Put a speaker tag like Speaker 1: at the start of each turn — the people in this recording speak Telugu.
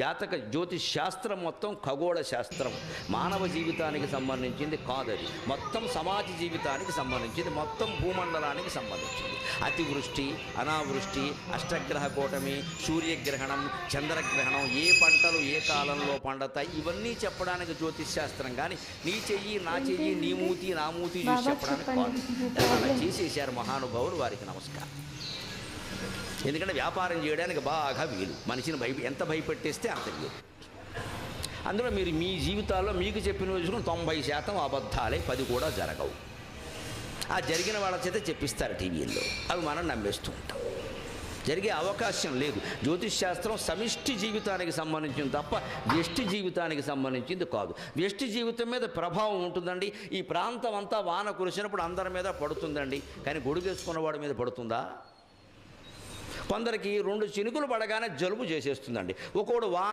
Speaker 1: జాతక జ్యోతిష్ శాస్త్రం మొత్తం ఖగోళ శాస్త్రం, మానవ జీవితానికి సంబంధించింది కాదది. మొత్తం సమాజ జీవితానికి సంబంధించింది, మొత్తం భూమండలానికి సంబంధించింది. అతివృష్టి, అనావృష్టి, అష్టగ్రహ కూటమి, సూర్యగ్రహణం, చంద్రగ్రహణం, ఏ పంటలు ఏ కాలంలో పండుతాయి, ఇవన్నీ చెప్పడానికి జ్యోతిష్ శాస్త్రం. కానీ నీ చెయ్యి నా చెయ్యి, నీ మూతి నా మూతి చూసి చెప్పడానికి కాదు. అలా చేసేసారు మహానుభావులు, వారికి నమస్కారం. ఎందుకంటే వ్యాపారం చేయడానికి బాగా వీలు, మనిషిని ఎంత భయపెట్టేస్తే అంత వీలు. అందులో మీరు మీ జీవితాల్లో మీకు చెప్పిన చూసుకుని 90% అబద్ధాలే, 10 కూడా జరగవు. ఆ జరిగిన వాళ్ళ చేత చెప్పిస్తారు టీవీల్లో, అవి మనం నమ్మేస్తూ ఉంటాం. జరిగే అవకాశం లేదు. జ్యోతిష్ శాస్త్రం సమిష్టి జీవితానికి సంబంధించింది తప్ప వ్యష్టి జీవితానికి సంబంధించింది కాదు. వ్యష్టి జీవితం మీద ప్రభావం ఉంటుందండి. ఈ ప్రాంతం అంతా వాన కురిసినప్పుడు అందరి మీద పడుతుందండి, కానీ గొడుగేసుకున్నవాడి మీద పడుతుందా? కొందరికి 2 చినుకులు పడగానే జలుబు చేసేస్తుందండి. ఒకడు